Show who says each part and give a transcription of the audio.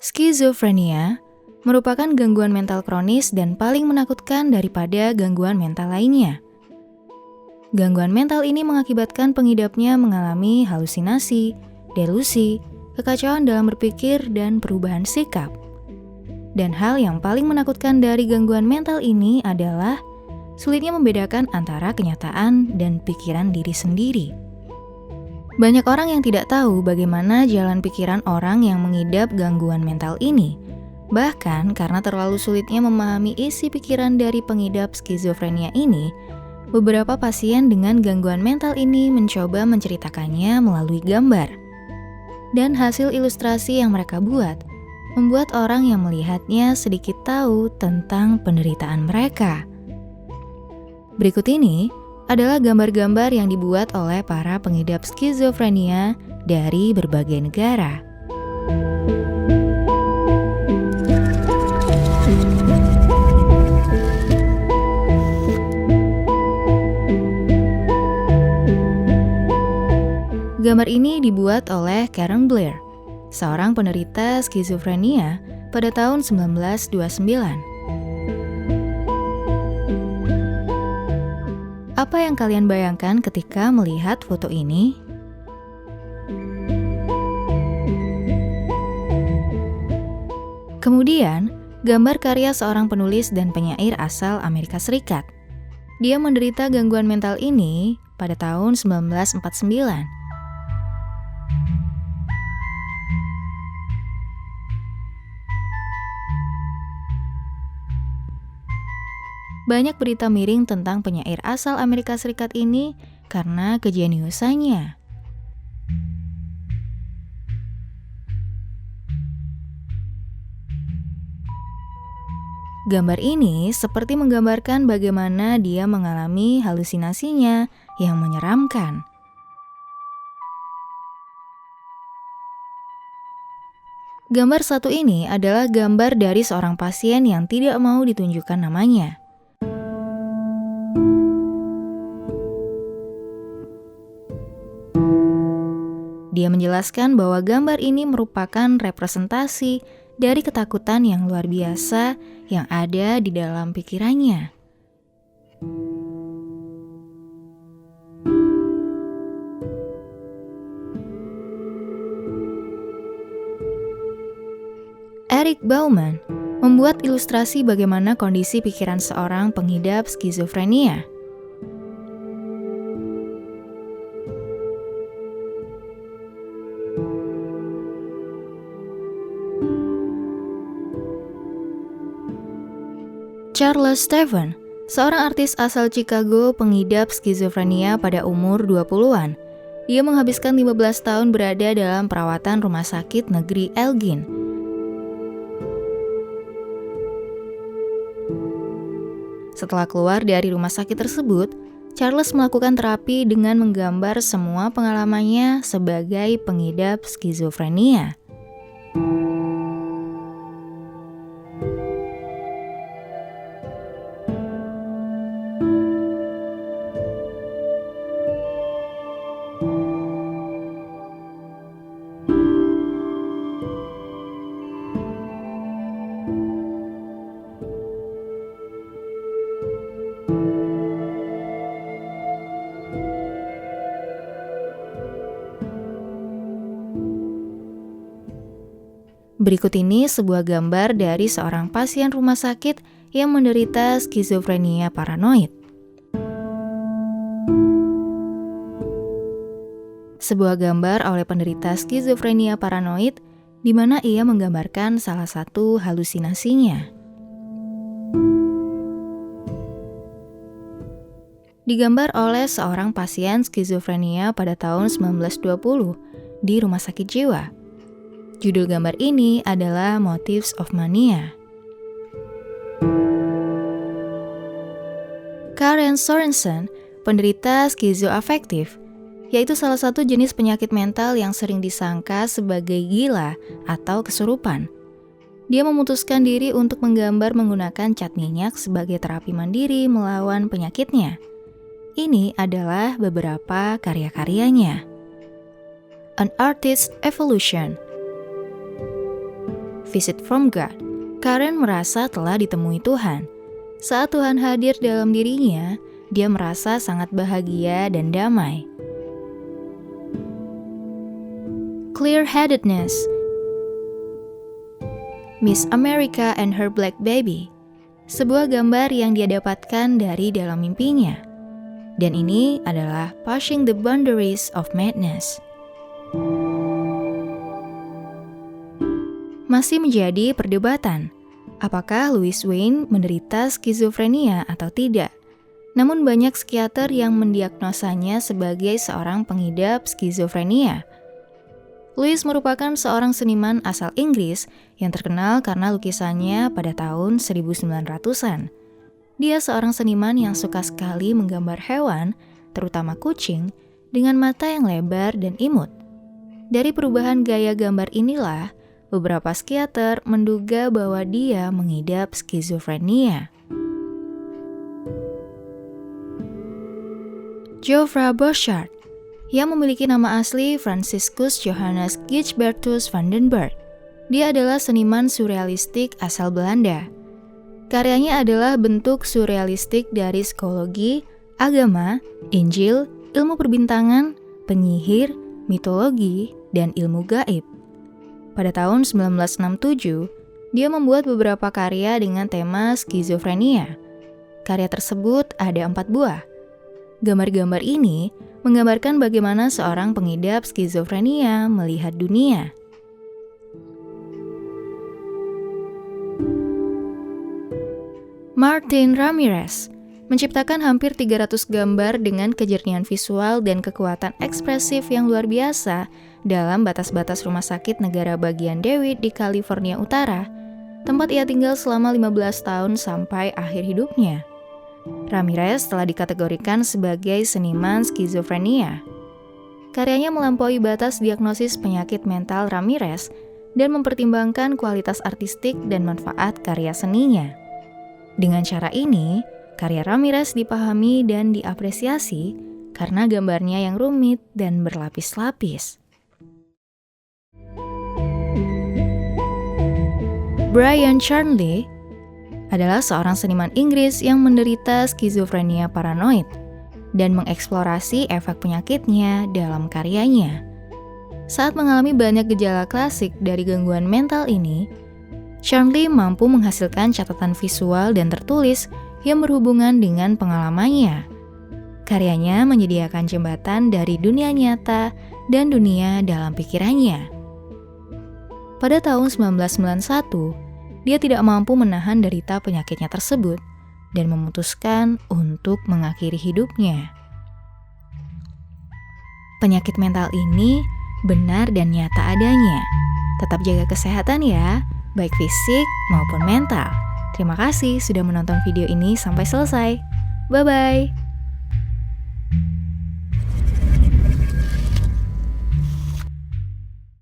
Speaker 1: Skizofrenia merupakan gangguan mental kronis dan paling menakutkan daripada gangguan mental lainnya. Gangguan mental ini mengakibatkan pengidapnya mengalami halusinasi, delusi, kekacauan dalam berpikir, dan perubahan sikap. Dan hal yang paling menakutkan dari gangguan mental ini adalah sulitnya membedakan antara kenyataan dan pikiran diri sendiri. Banyak orang yang tidak tahu bagaimana jalan pikiran orang yang mengidap gangguan mental ini. Bahkan karena terlalu sulitnya memahami isi pikiran dari pengidap skizofrenia ini, beberapa pasien dengan gangguan mental ini mencoba menceritakannya melalui gambar. Dan hasil ilustrasi yang mereka buat membuat orang yang melihatnya sedikit tahu tentang penderitaan mereka. Berikut ini adalah gambar-gambar yang dibuat oleh para pengidap skizofrenia dari berbagai negara. Gambar ini dibuat oleh Karen Blair, seorang penderita skizofrenia pada tahun 1929. Apa yang kalian bayangkan ketika melihat foto ini? Kemudian, gambar karya seorang penulis dan penyair asal Amerika Serikat. Dia menderita gangguan mental ini pada tahun 1949. Banyak berita miring tentang penyair asal Amerika Serikat ini karena kejeniusannya. Gambar ini seperti menggambarkan bagaimana dia mengalami halusinasinya yang menyeramkan. Gambar satu ini adalah gambar dari seorang pasien yang tidak mau ditunjukkan namanya. Dia menjelaskan bahwa gambar ini merupakan representasi dari ketakutan yang luar biasa yang ada di dalam pikirannya. Eric Bauman membuat ilustrasi bagaimana kondisi pikiran seorang pengidap skizofrenia. Charles Steffen, seorang artis asal Chicago pengidap skizofrenia pada umur 20-an. Dia menghabiskan 15 tahun berada dalam perawatan rumah sakit negeri Elgin. Setelah keluar dari rumah sakit tersebut, Charles melakukan terapi dengan menggambar semua pengalamannya sebagai pengidap skizofrenia. Berikut ini sebuah gambar dari seorang pasien rumah sakit yang menderita skizofrenia paranoid. Sebuah gambar oleh penderita skizofrenia paranoid di mana ia menggambarkan salah satu halusinasinya. Digambar oleh seorang pasien skizofrenia pada tahun 1920 di rumah sakit jiwa. Judul gambar ini adalah Motifs of Mania. Karen Sorensen, penderita skizoafektif, yaitu salah satu jenis penyakit mental yang sering disangka sebagai gila atau kesurupan. Dia memutuskan diri untuk menggambar menggunakan cat minyak sebagai terapi mandiri melawan penyakitnya. Ini adalah beberapa karya-karyanya. An Artist's Evolution. Visit from God. Karen merasa telah ditemui Tuhan. Saat Tuhan hadir dalam dirinya, dia merasa sangat bahagia dan damai. Clear-headedness. Miss America and Her Black Baby. Sebuah gambar yang dia dapatkan dari dalam mimpinya. Dan ini adalah Pushing the Boundaries of Madness. Masih menjadi perdebatan, apakah Louis Wain menderita skizofrenia atau tidak. Namun banyak psikiater yang mendiagnosanya sebagai seorang pengidap skizofrenia. Louis merupakan seorang seniman asal Inggris yang terkenal karena lukisannya pada tahun 1900-an. Dia seorang seniman yang suka sekali menggambar hewan, terutama kucing, dengan mata yang lebar dan imut. Dari perubahan gaya gambar inilah, beberapa psikiater menduga bahwa dia mengidap skizofrenia. Geoffrey Borchardt, yang memiliki nama asli Franciscus Johannes Gijsbertus van den Berg. Dia adalah seniman surrealistik asal Belanda. Karyanya adalah bentuk surrealistik dari psikologi, agama, Injil, ilmu perbintangan, penyihir, mitologi, dan ilmu gaib. Pada tahun 1967, dia membuat beberapa karya dengan tema skizofrenia. Karya tersebut ada 4 buah. Gambar-gambar ini menggambarkan bagaimana seorang pengidap skizofrenia melihat dunia. Martin Ramirez menciptakan hampir 300 gambar dengan kejernihan visual dan kekuatan ekspresif yang luar biasa dalam batas-batas rumah sakit negara bagian DeWitt di California Utara, tempat ia tinggal selama 15 tahun sampai akhir hidupnya. Ramirez telah dikategorikan sebagai seniman skizofrenia. Karyanya melampaui batas diagnosis penyakit mental Ramirez dan mempertimbangkan kualitas artistik dan manfaat karya seninya. Dengan cara ini, karya Ramirez dipahami dan diapresiasi karena gambarnya yang rumit dan berlapis-lapis. Brian Charnley adalah seorang seniman Inggris yang menderita skizofrenia paranoid dan mengeksplorasi efek penyakitnya dalam karyanya. Saat mengalami banyak gejala klasik dari gangguan mental ini, Charnley mampu menghasilkan catatan visual dan tertulis yang berhubungan dengan pengalamannya. Karyanya menyediakan jembatan dari dunia nyata dan dunia dalam pikirannya. Pada tahun 1991, dia tidak mampu menahan derita penyakitnya tersebut dan memutuskan untuk mengakhiri hidupnya. Penyakit mental ini benar dan nyata adanya. Tetap jaga kesehatan ya, baik fisik maupun mental. Terima kasih sudah menonton video ini sampai selesai. Bye-bye.